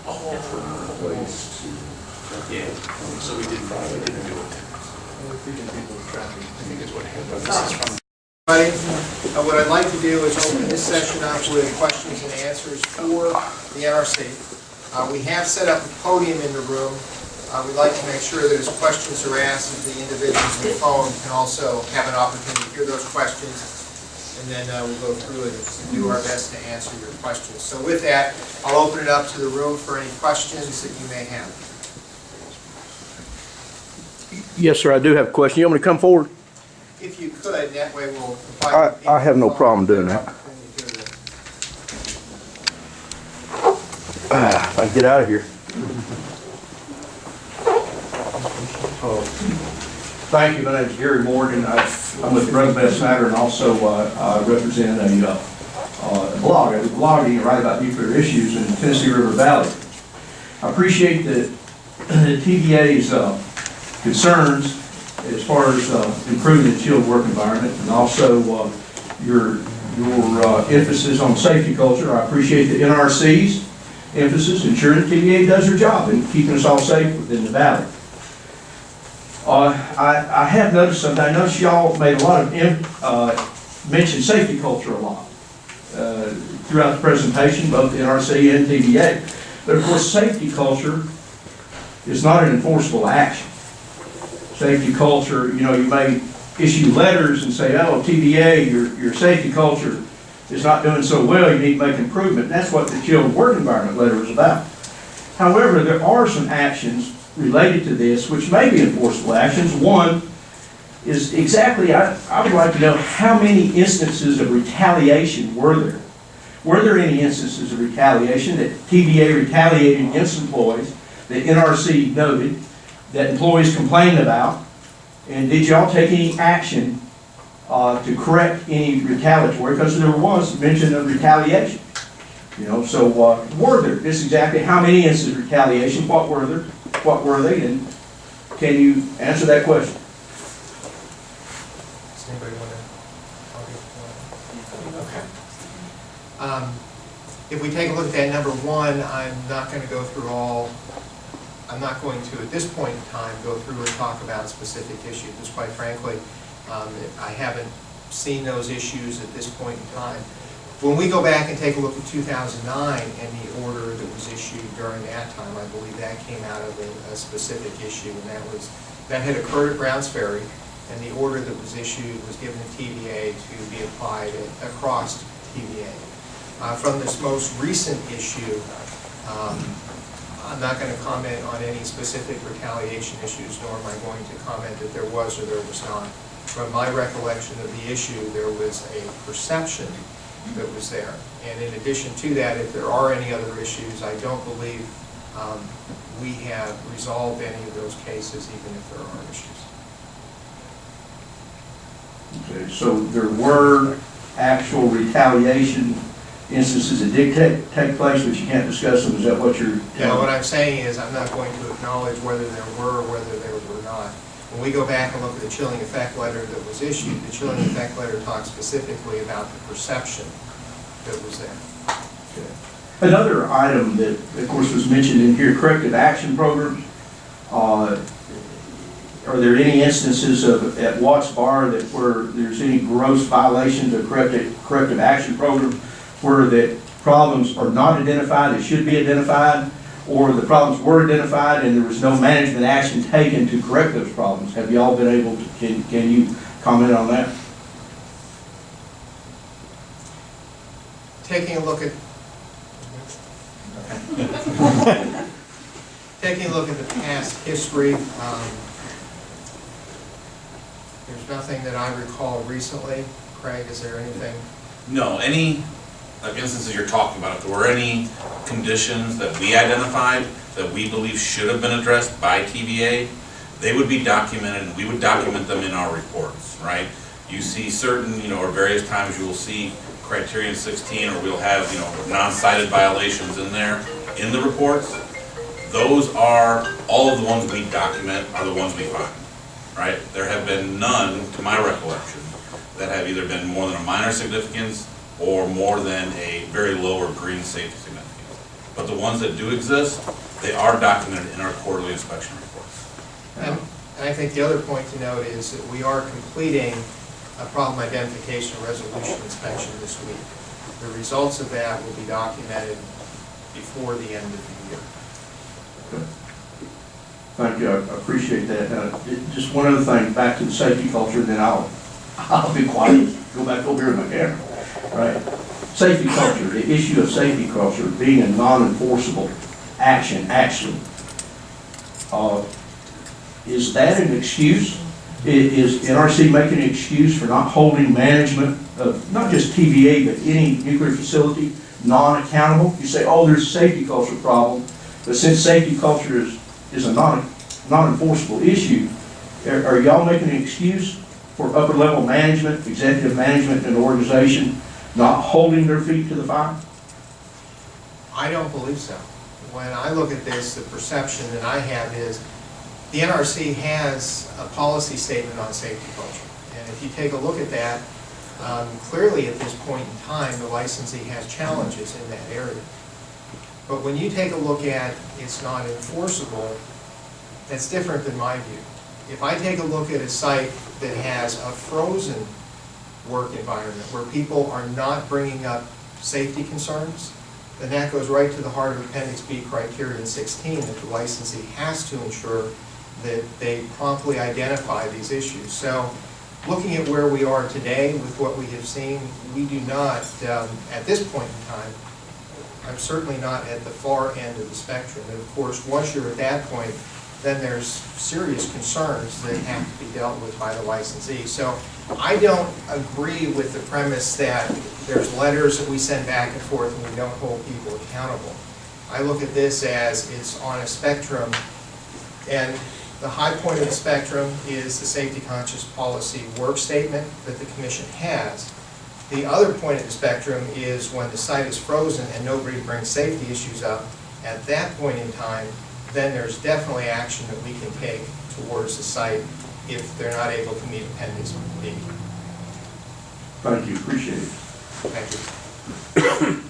Place to. Yeah, so we didn't do it. I think it's what happened. This is from. What I'd like to do is open this session up with questions and answers for the NRC. We have set up a podium in the room. We'd like to make sure that as questions are asked, that the individuals on the phone can also have an opportunity to hear those questions, and then we'll go through it and do our best to answer your questions. So with that, I'll open it up to the room for any questions that you may have. Yes, sir, I do have a question. You want me to come forward? If you could, that way we'll... I have no problem doing that. If I can get out of here. Thank you. My name is Gary Morgan. I'm with Brother Beth Snyder, and also I represent a blog. I do blogging and write about nuclear issues in the Tennessee River Valley. I appreciate the TVA's concerns as far as improving the chilled work environment, and also your emphasis on safety culture. I appreciate the NRC's emphasis, ensuring the TVA does their job in keeping us all safe within the valley. I have noticed something. I noticed y'all made a lot of mention safety culture a lot throughout the presentation, both the NRC and TVA. But of course, safety culture is not an enforceable action. Safety culture, you know, you may issue letters and say, oh, TVA, your safety culture is not doing so well, you need to make improvement. That's what the chilled work environment letter is about. However, there are some actions related to this which may be enforceable actions. One is exactly, I would like to know how many instances of retaliation were there? Were there any instances of retaliation that TVA retaliated against employees that NRC noted, that employees complained about, and did y'all take any action to correct any retaliatory, because there was mention of retaliation. You know, so were there? This is exactly how many instances of retaliation, what were there, what were they, and can you answer that question? Does anybody want to? Okay. If we take a look at that number one, I'm not going to go through all. I'm not going to, at this point in time, go through and talk about specific issues, because quite frankly, I haven't seen those issues at this point in time. When we go back and take a look at 2009 and the order that was issued during that time, I believe that came out of a specific issue, and that had occurred at Browns Ferry, and the order that was issued was given to TVA to be applied across TVA. From this most recent issue, I'm not going to comment on any specific retaliation issues, nor am I going to comment that there was or there was not. From my recollection of the issue, there was a perception that was there. And in addition to that, if there are any other issues, I don't believe we have resolved any of those cases, even if there are issues. Okay, so there were actual retaliation instances that did take place, but you can't discuss them. Is that what you're telling me? Yeah, what I'm saying is I'm not going to acknowledge whether there were or whether there were not. When we go back and look at the chilling effect letter that was issued, the chilling effect letter talks specifically about the perception that was there. Okay. Another item that, of course, was mentioned in here, corrective action programs. Are there any instances at Watts Bar that where there's any gross violations of corrective action program, where the problems are not identified, that should be identified, or the problems were identified and there was no management action taken to correct those problems? Have you all been able to, can you comment on that? Taking a look at taking a look at the past history, there's nothing that I recall recently. Craig, is there anything? No, any instances you're talking about, if there were any conditions that we identified that we believe should have been addressed by TVA, they would be documented, and we would document them in our reports, right? You see certain, or various times you will see criterion 16, or we'll have, non-cited violations in there in the reports. Those are, all of the ones we document are the ones we find, right? There have been none, to my recollection, that have either been more than a minor significance or more than a very low or green safety significance. But the ones that do exist, they are documented in our quarterly inspection reports. And I think the other point to note is that we are completing a problem identification and resolution inspection this week. The results of that will be documented before the end of the year. Good. Thank you, I appreciate that. Just one other thing, back to the safety culture, then I'll be quiet, go back over here in my camera. Right? Safety culture, the issue of safety culture being a non-enforceable action, actually. Is that an excuse? Is NRC making an excuse for not holding management of not just TVA, but any nuclear facility non-accountable? You say, oh, there's a safety culture problem, but since safety culture is a non-enforceable issue, are y'all making an excuse for upper level management, executive management in an organization not holding their feet to the fire? I don't believe so. When I look at this, the perception that I have is the NRC has a policy statement on safety culture. And if you take a look at that, clearly at this point in time, the licensee has challenges in that area. But when you take a look at it's not enforceable, that's different than my view. If I take a look at a site that has a frozen work environment where people are not bringing up safety concerns, then that goes right to the heart of Appendix B Criterion 16, that the licensee has to ensure that they promptly identify these issues. So looking at where we are today with what we have seen, we do not, at this point in time, I'm certainly not at the far end of the spectrum. And of course, once you're at that point, then there's serious concerns that have to be dealt with by the licensee. So I don't agree with the premise that there's letters that we send back and forth and we don't hold people accountable. I look at this as it's on a spectrum, and the high point of the spectrum is the safety conscious policy work statement that the commission has. The other point of the spectrum is when the site is frozen and nobody brings safety issues up. At that point in time, then there's definitely action that we can take towards the site if they're not able to meet Appendix B. Thank you, appreciate it. Thank you.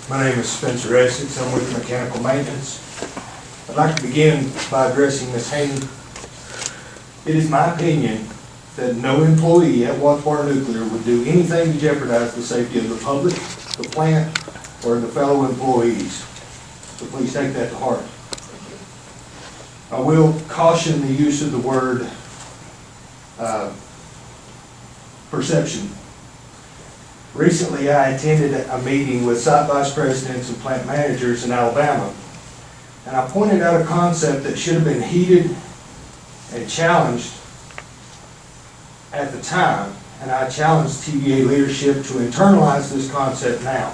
My name is Spencer Essex. I'm with Mechanical Maintenance. I'd like to begin by addressing Ms. Hayden. It is my opinion that no employee at Watts-Bar Nuclear would do anything to jeopardize the safety of the public, the plant, or the fellow employees. So please take that to heart. I will caution the use of the word perception. Recently, I attended a meeting with site vice presidents and plant managers in Alabama, and I pointed out a concept that should have been heated and challenged at the time, and I challenged TVA leadership to internalize this concept now.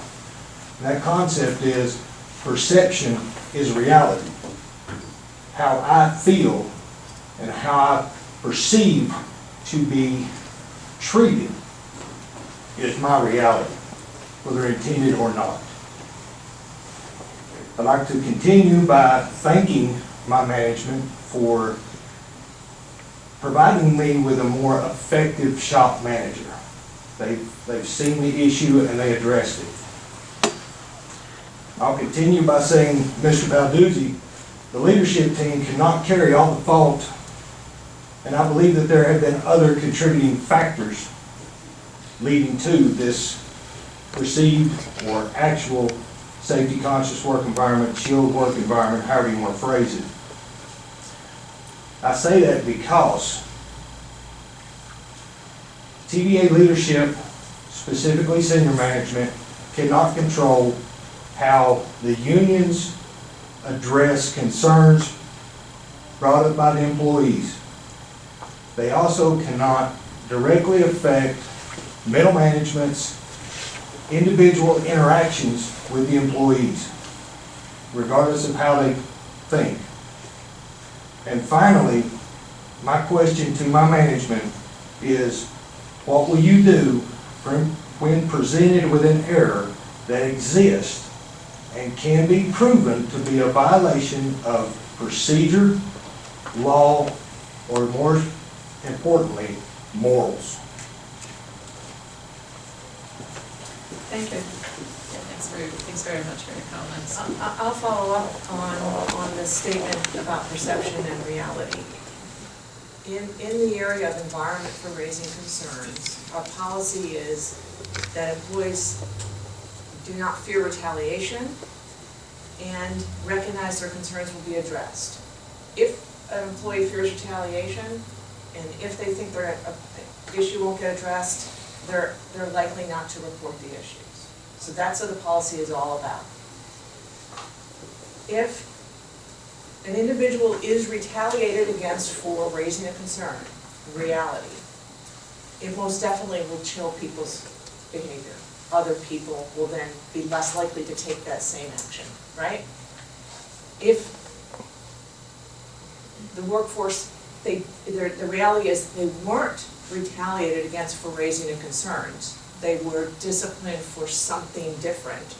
And that concept is perception is reality. How I feel and how I perceive to be treated is my reality, whether intended or not. I'd like to continue by thanking my management for providing me with a more effective shop manager. They've seen the issue and they addressed it. I'll continue by saying, Mr. Balduzzi, the leadership team cannot carry all the fault, and I believe that there have been other contributing factors leading to this perceived or actual safety conscious work environment, chilled work environment, however you want to phrase it. I say that because TVA leadership, specifically senior management, cannot control how the unions address concerns brought up by the employees. They also cannot directly affect middle management's individual interactions with the employees, regardless of how they think. And finally, my question to my management is, what will you do when presented with an error that exists and can be proven to be a violation of procedure, law, or more importantly, morals? Thank you. Thanks very much for your comments. I'll follow up on this statement about perception and reality. In the area of environment for raising concerns, our policy is that employees do not fear retaliation and recognize their concerns will be addressed. If an employee fears retaliation, and if they think their issue won't get addressed, they're likely not to report the issues. So that's what the policy is all about. If an individual is retaliated against for raising a concern, reality, it most definitely will chill people's behavior. Other people will then be less likely to take that same action, right? If the workforce, the reality is they weren't retaliated against for raising the concerns. They were disciplined for something different.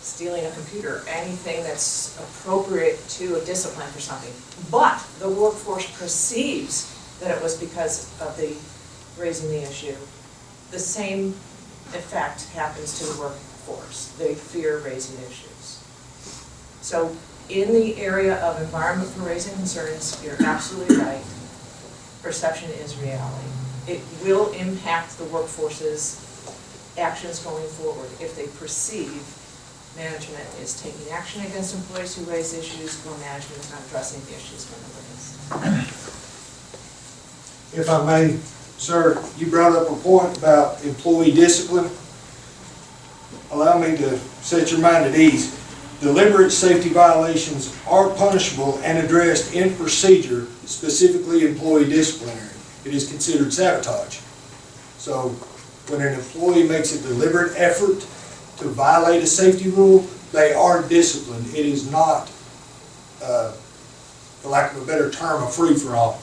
Stealing a computer, anything that's appropriate to a discipline for something. But the workforce perceives that it was because of the raising the issue. The same effect happens to the workforce. They fear raising issues. So in the area of environment for raising concerns, you're absolutely right. Perception is reality. It will impact the workforce's actions going forward if they perceive management is taking action against employees who raise issues, or management is not addressing the issues when they're raised. If I may, sir, you brought up a point about employee discipline. Allow me to set your mind at ease. Deliberate safety violations are punishable and addressed in procedure, specifically employee disciplinary. It is considered sabotage. So when an employee makes a deliberate effort to violate a safety rule, they are disciplined. It is not, for lack of a better term, a free-for-all.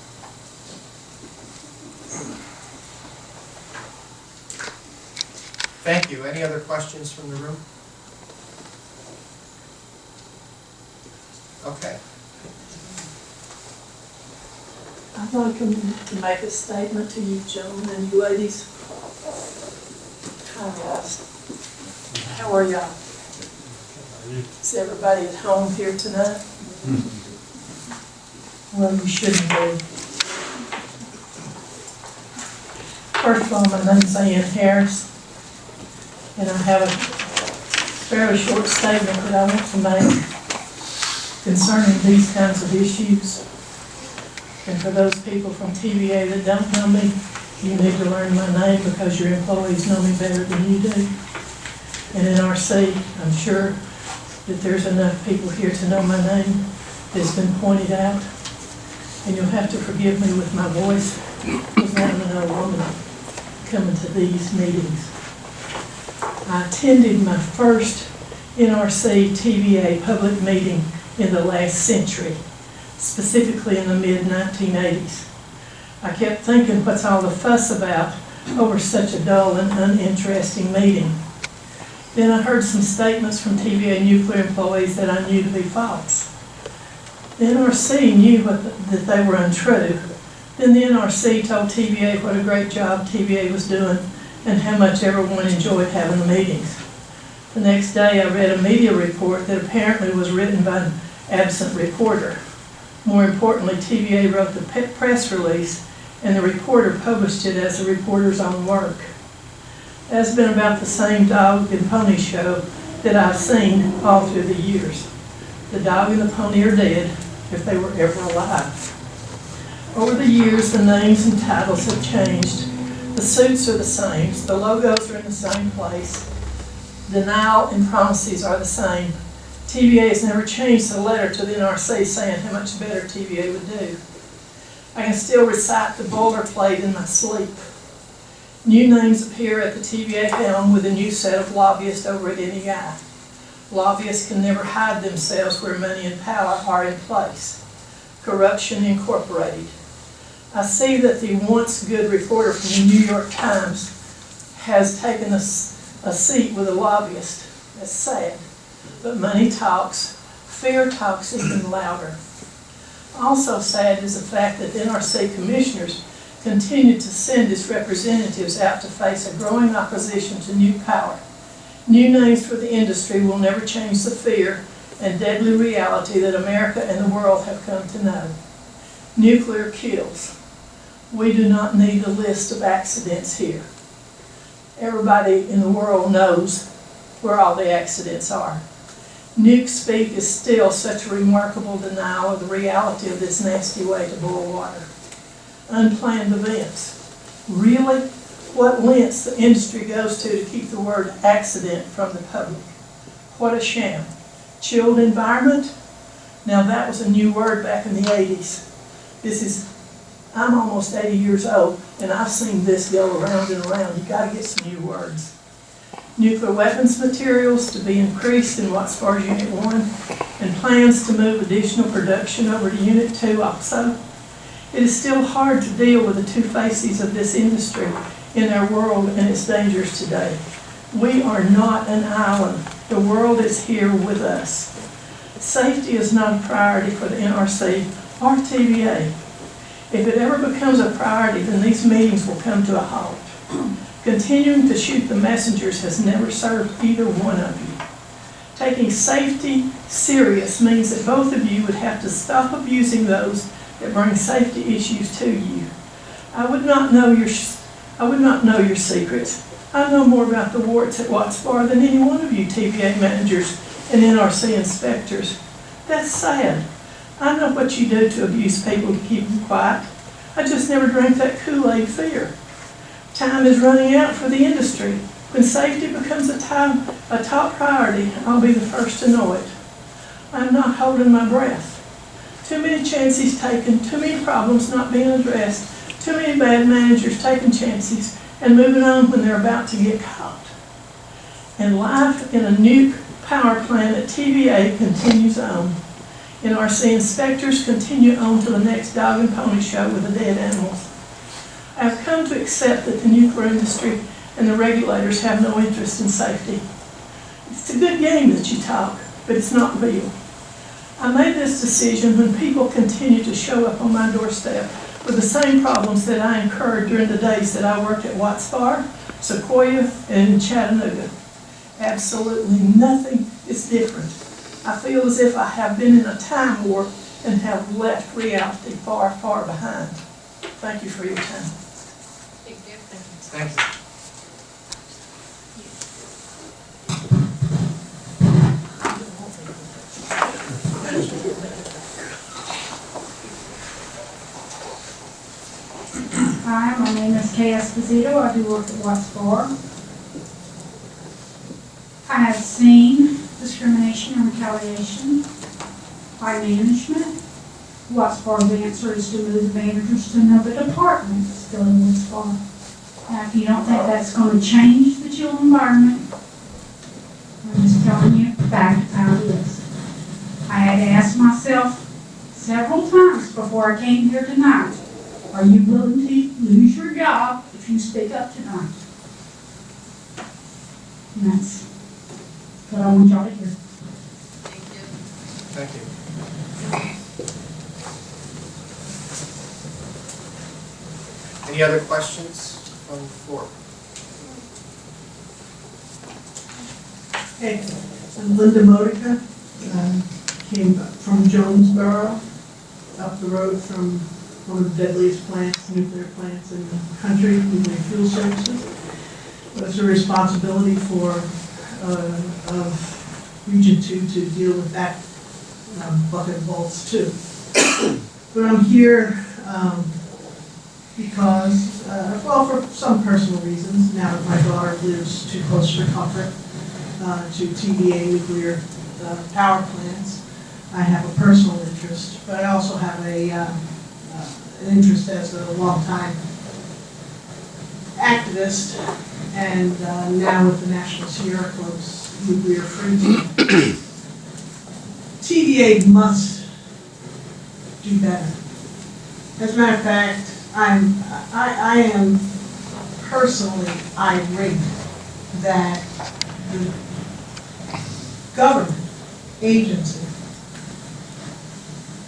Thank you. Any other questions from the room? Okay. I'd like to make a statement to you gentlemen and you ladies. Hi guys. How are y'all? Is everybody at home here tonight? Well, you shouldn't be. First of all, my name's Ann Harris, and I have a fairly short statement that I want to make concerning these kinds of issues. And for those people from TVA that don't know me, you need to learn my name because your employees know me better than you do. And in NRC, I'm sure that there's enough people here to know my name that's been pointed out. And you'll have to forgive me with my voice because I'm another woman coming to these meetings. I attended my first NRC TVA public meeting in the last century, specifically in the mid-1980s. I kept thinking, what's all the fuss about over such a dull and uninteresting meeting? Then I heard some statements from TVA nuclear employees that I knew to be false. The NRC knew that they were untrue. Then the NRC told TVA what a great job TVA was doing and how much everyone enjoyed having the meetings. The next day I read a media report that apparently was written by an absent reporter. More importantly, TVA wrote the press release and the reporter published it as a reporter's own work. That's been about the same dog and pony show that I've seen all through the years. The dog and the pony are dead, if they were ever alive. Over the years, the names and titles have changed. The suits are the same, the logos are in the same place. Denial and promises are the same. TVA has never changed the letter to the NRC saying how much better TVA would do. I can still recite the boilerplate in my sleep. New names appear at the TVA helm with a new set of lobbyists over at NEI. Lobbyists can never hide themselves where money and power are in place. Corruption Incorporated. I see that the once good reporter from the New York Times has taken a seat with a lobbyist. That's sad. But money talks, fear talks even louder. Also sad is the fact that the NRC commissioners continued to send its representatives out to face a growing opposition to new power. New names for the industry will never change the fear and deadly reality that America and the world have come to know. Nuclear kills. We do not need a list of accidents here. Everybody in the world knows where all the accidents are. Nuke speak is still such a remarkable denial of the reality of this nasty way to boil water. Unplanned events. Really? What lengths the industry goes to keep the word accident from the public. What a sham. Chilled environment? Now that was a new word back in the 80s. I'm almost 80 years old, and I've seen this go around and around. You gotta get some new words. Nuclear weapons materials to be increased in Watts Bar's Unit 1, and plans to move additional production over to Unit 2 also. It is still hard to deal with the two faces of this industry in our world and its dangers today. We are not an island. The world is here with us. Safety is not a priority for the NRC or TVA. If it ever becomes a priority, then these meetings will come to a halt. Continuing to shoot the messengers has never served either one of you. Taking safety serious means that both of you would have to stop abusing those that bring safety issues to you. I would not know your secrets. I know more about the warts at Watts Bar than any one of you TVA managers and NRC inspectors. That's sad. I know what you do to abuse people to keep them quiet. I just never drank that Kool-Aid fear. Time is running out for the industry. When safety becomes a top priority, I'll be the first to know it. I'm not holding my breath. Too many chances taken, too many problems not being addressed, too many bad managers taking chances and moving on when they're about to get caught. And life in a nuke power plant at TVA continues on. NRC inspectors continue on to the next dog and pony show with the dead animals. I have come to accept that the nuclear industry and the regulators have no interest in safety. It's a good game that you talk, but it's not real. I made this decision when people continue to show up on my doorstep with the same problems that I incurred during the days that I worked at Watts Bar, Sequoia, and in Chattanooga. Absolutely nothing is different. I feel as if I have been in a time warp and have left reality far, far behind. Thank you for your time. Thank you. Hi, my name is Kay Esposito. I do work at Watts Bar. I have seen discrimination and retaliation by management. Watts Bar's answer is to move the managers to another department still in Watts Bar. Now, if you don't think that's going to change the chill environment, I'm just telling you back how it is. I had to ask myself several times before I came here tonight, are you willing to lose your job if you speak up tonight? And that's what I want y'all to hear. Thank you. Any other questions from the floor? Hey, I'm Linda Modica, came from Jonesboro, up the road from one of the deadliest plants, nuclear plants in the country, nuclear fuel services. It was a responsibility for of Region 2 to deal with that bucket of bolts too. But I'm here because, well, for some personal reasons, now that my daughter lives too close for comfort to TVA nuclear power plants, I have a personal interest, but I also have an interest as a longtime activist, and now with the National Sierra Club's nuclear free team. TVA must do better. As a matter of fact, I am personally irate that the government agency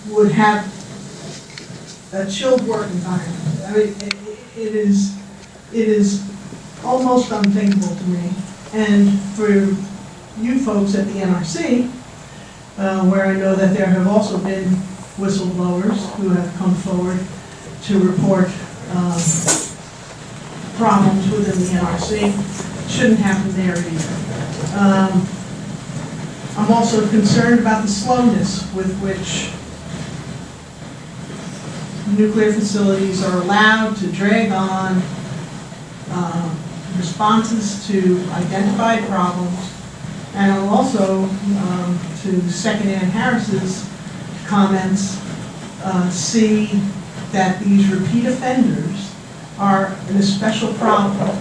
would have a chilled work environment, I mean, it is almost unthinkable to me. And for you folks at the NRC, where I know that there have also been whistleblowers who have come forward to report problems within the NRC, shouldn't happen there either. I'm also concerned about the slowness with which nuclear facilities are allowed to drag on responses to identified problems. And I'll also, to second Ann Harris's comments, see that these repeat offenders are an especial problem.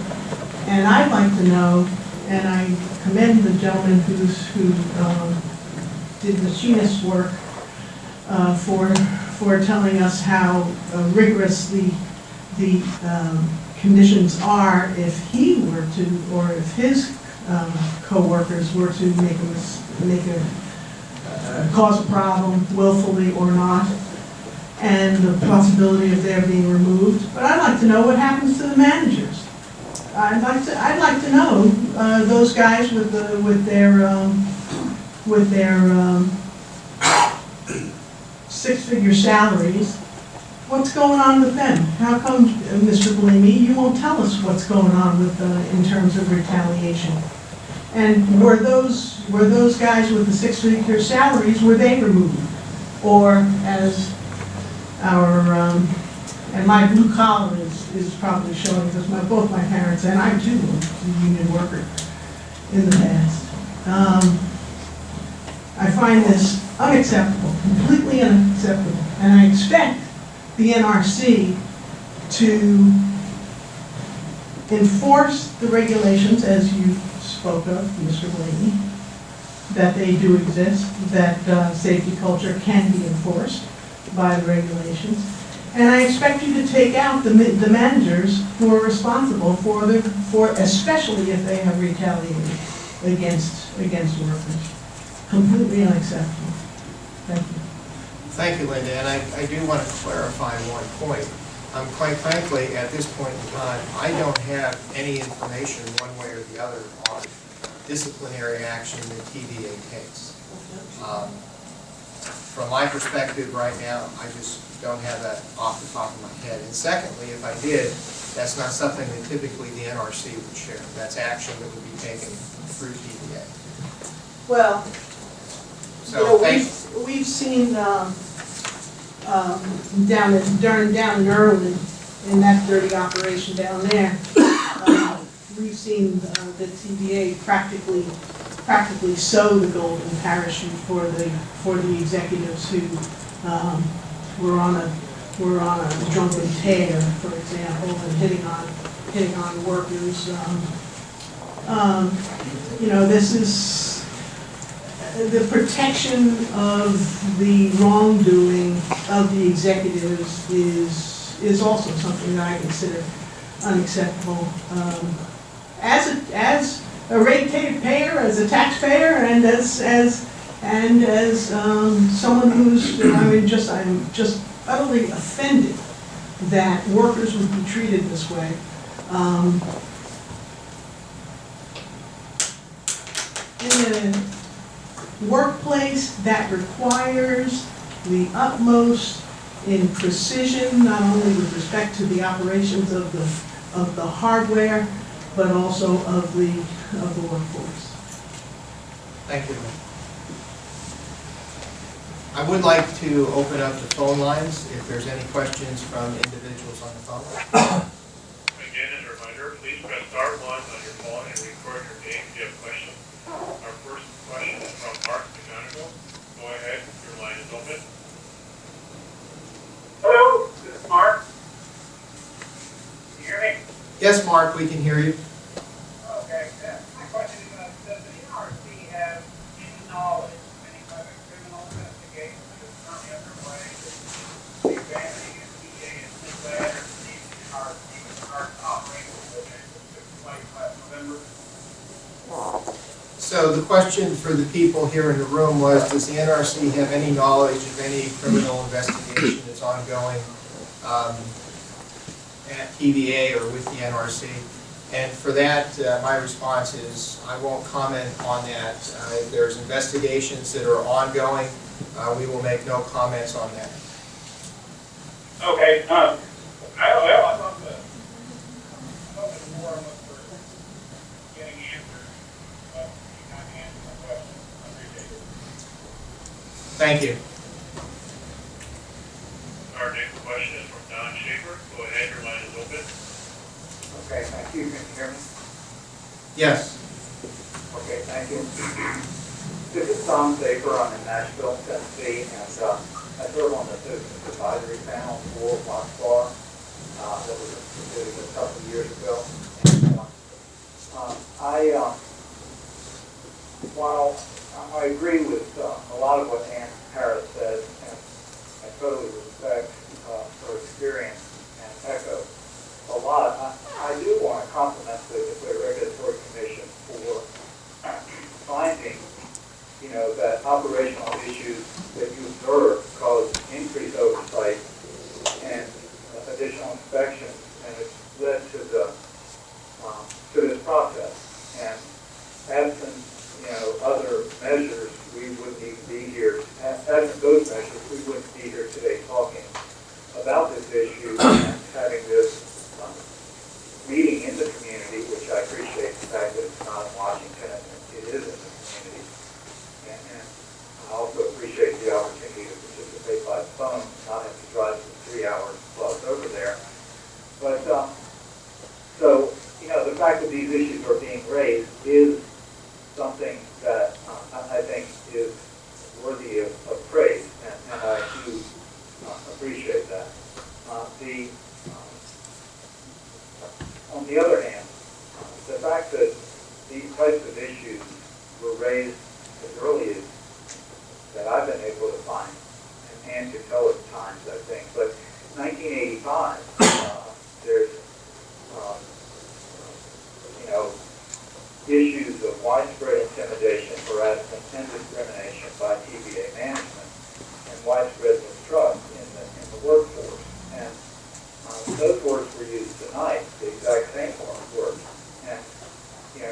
And I'd like to know, and I commend the gentleman who did machinist work for telling us how rigorous the conditions are if he were to, or if his co-workers were to cause a problem willfully or not, and the possibility of their being removed. But I'd like to know what happens to the managers. I'd like to know those guys with their six-figure salaries. What's going on with them? How come, Mr. Bellamy, you won't tell us what's going on with in terms of retaliation? And were those guys with the six-figure salaries, were they removed? Or as our and my blue collar is probably showing, because both my parents and I too was a union worker in the past. I find this unacceptable, completely unacceptable, and I expect the NRC to enforce the regulations as you spoke of, Mr. Blaney, that they do exist, that safety culture can be enforced by the regulations. And I expect you to take out the managers who are responsible for especially if they have retaliated against workers. Completely unacceptable. Thank you. Thank you, Linda, and I do want to clarify one point. Quite frankly, at this point in time, I don't have any information one way or the other on disciplinary action that TVA takes. From my perspective right now, I just don't have that off the top of my head. And secondly, if I did, that's not something that typically the NRC would share. That's action that would be taken through TVA. Well, So we've seen down in Irwin, in that dirty operation down there, we've seen the TVA practically sew the golden parachute for the executives who were on a drunken tear, for example, and hitting on workers. This is the protection of the wrongdoing of the executives is also something that I consider unacceptable. As a ratepayer, as a taxpayer, and as someone who's, I'm just utterly offended that workers would be treated this way. In a workplace that requires the utmost in precision, not only with respect to the operations of the hardware, but also of the workforce. Thank you. I would like to open up the phone lines if there's any questions from individuals on the phone. Again, as a reminder, please press *1 on your phone and record your name if you have a question. Our first question is from Mark McGonigal. Go ahead, your line is open. Hello, this is Mark. Can you hear me? Yes, Mark, we can hear you. Okay, yeah. My question is, does the NRC have any knowledge of any kind of criminal investigation that is currently underway that the abandoning NTA is misled or the NRC would start operating with it took place last November? So the question for the people here in the room was, does the NRC have any knowledge of any criminal investigation that's ongoing at TVA or with the NRC. And for that, my response is, I won't comment on that. If there's investigations that are ongoing, we will make no comments on that. Okay, I thought the forum was for getting answers, but you kind of answered my question. I appreciate it. Thank you. Our next question is from Don Schaefer. Go ahead, your line is open. Okay, thank you. Can you hear me? Yes. Okay, thank you. This is Tom Safer. I'm in Nashville, Tennessee, and I serve on the Citizens Advisory Panel for Watch Bar that was instituted a couple of years ago. And, while I agree with a lot of what Ann Harris said, and I totally respect her experience and echo a lot, I do want to compliment the Regulatory Commission for finding, that operational issues that you observe cause increased oversight and additional inspections, and it's led to this process. And absent, other measures, we wouldn't even be here. Absent those measures, we wouldn't be here today talking about this issue and having this meeting in the community, which I appreciate the fact that it's not in Washington, it is in the community. And I also appreciate the opportunity to participate by phone, not have to drive for 3 hours plus over there. But, the fact that these issues are being raised is something that I think is worthy of praise, and I do appreciate that. On the other hand, the fact that these types of issues were raised as early as that I've been able to find, and to tell at times, I think, but 1985, there's, issues of widespread intimidation, harassment, and discrimination by TVA management, and widespread mistrust in the workforce. And those words were used tonight, the exact same words. And,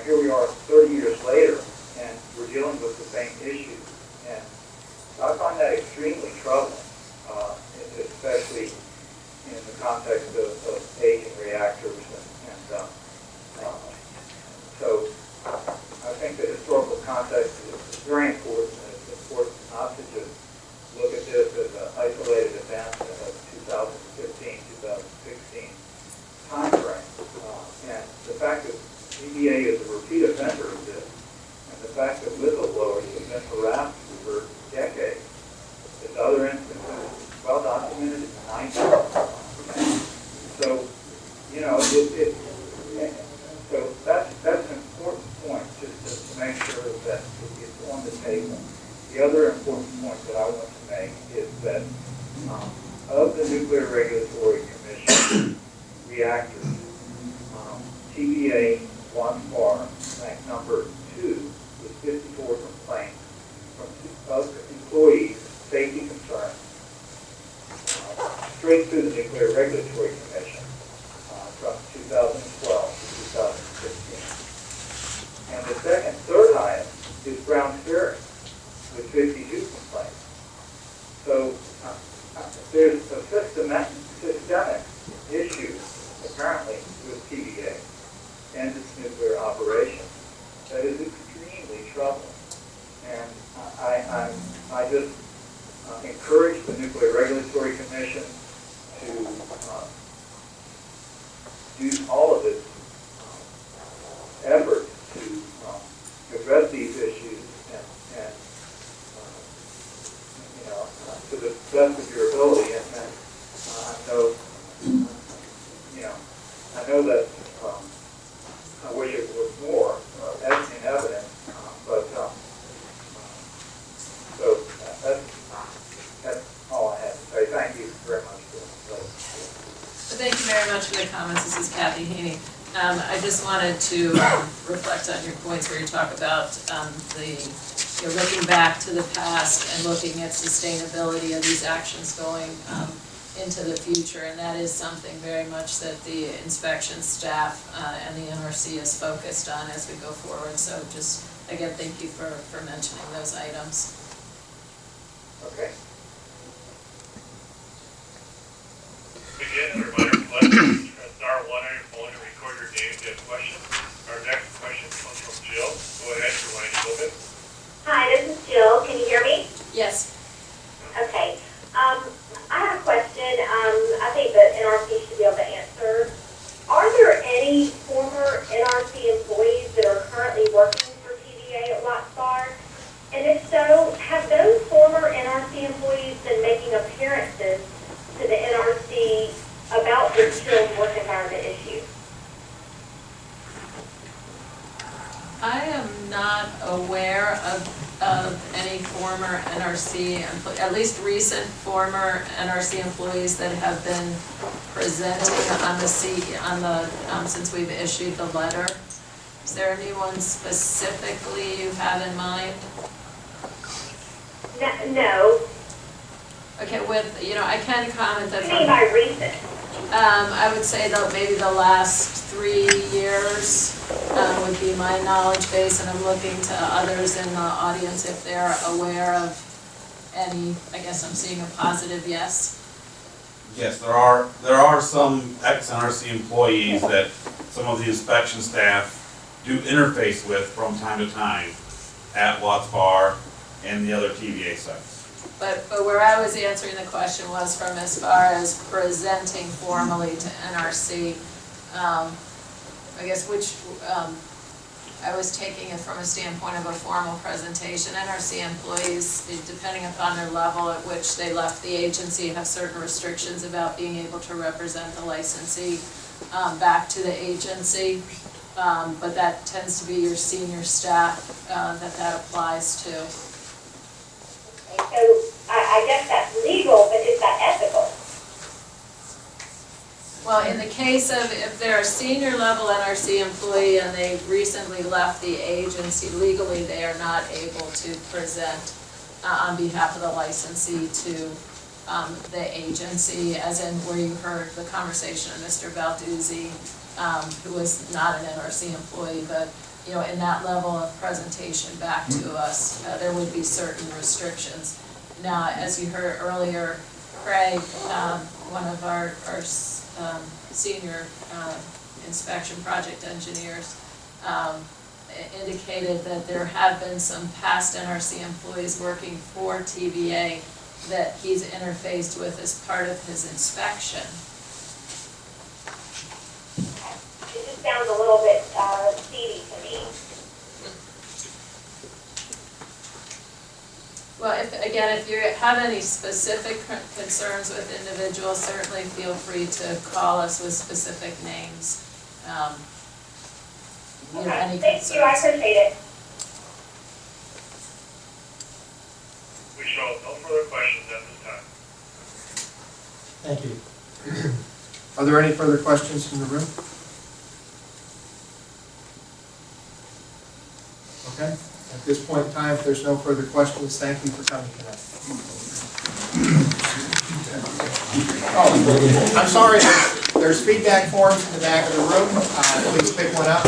here we are 30 years later, and we're dealing with the same issues. And I find that extremely troubling, especially in the context of aging reactors. So I think the historical context is very important, and it's important not to just look at this as an isolated event of 2015, 2016 time frame. And the fact that TVA is a repeat offender of this, and the fact that whistleblowers have been harassed for decades, there's other instances well documented in the 90s. So, so that's an important point, just to make sure that it's on the table. The other important point that I want to make is that of the Nuclear Regulatory Commission reactors, TVA Watch Bar, rank number 2, with 54 complaints of employees' safety concerns, straight to the Nuclear Regulatory Commission from 2012 to 2015. And the third highest is Brown Ferry with 52 complaints. So there's a systemic issue apparently with TVA and its nuclear operations that is extremely troubling. And I just encourage the Nuclear Regulatory Commission to do all of its efforts to address these issues and to the best of your ability. And I know that I wish it was more in evidence, but so that's all I have to say. Thank you very much for this. Thank you very much for the comments. This is Kathy Haney. I just wanted to reflect on your points where you talk about looking back to the past and looking at sustainability of these actions going into the future, and that is something very much that the inspection staff and the NRC is focused on as we go forward. So just, again, thank you for mentioning those items. Okay. Again, as a reminder, please press star one on your phone to record your name if you have a question. Our next question comes from Jill. Go ahead, your line is open. Hi, this is Jill. Can you hear me? Yes. Okay. I have a question. I think that NRC should be able to answer. Are there any former NRC employees that are currently working for TVA at Watts Bar? And if so, have those former NRC employees been making appearances to the NRC about the chilled work environment issue? I am not aware of any former NRC, at least recent former NRC employees that have been presenting since we've issued the letter. Is there anyone specifically you have in mind? No. Okay, I can comment that. What do you mean by recent? I would say that maybe the last 3 years would be my knowledge base, and I'm looking to others in the audience if they're aware of any. I guess I'm seeing a positive yes. Yes, there are some ex-NRC employees that some of the inspection staff do interface with from time to time at Watts Bar and the other TVA sites. But where I was answering the question was from as far as presenting formally to NRC, I guess I was taking it from a standpoint of a formal presentation. NRC employees, depending upon their level at which they left the agency, have certain restrictions about being able to represent the licensee back to the agency. But that tends to be your senior staff that applies to. Okay, so I guess that's legal, but is that ethical? Well, in the case of, if they're a senior level NRC employee and they recently left the agency, legally they are not able to present on behalf of the licensee to the agency, as in where you heard the conversation of Mr. Balduzzi, who was not an NRC employee, but in that level of presentation back to us, there would be certain restrictions. Now, as you heard earlier, Craig, one of our senior inspection project engineers, indicated that there have been some past NRC employees working for TVA that he's interfaced with as part of his inspection. It just sounds a little bit seedy to me. Well, if you have any specific concerns with individuals, certainly feel free to call us with specific names. Any Thank concerns. you, I appreciate it. We show no further questions at this time. Thank you. Are there any further questions from the room? Okay, at this point in time, if there's no further questions, thank you for coming tonight. Oh, I'm sorry, there's feedback forms in the back of the room. Please pick one up.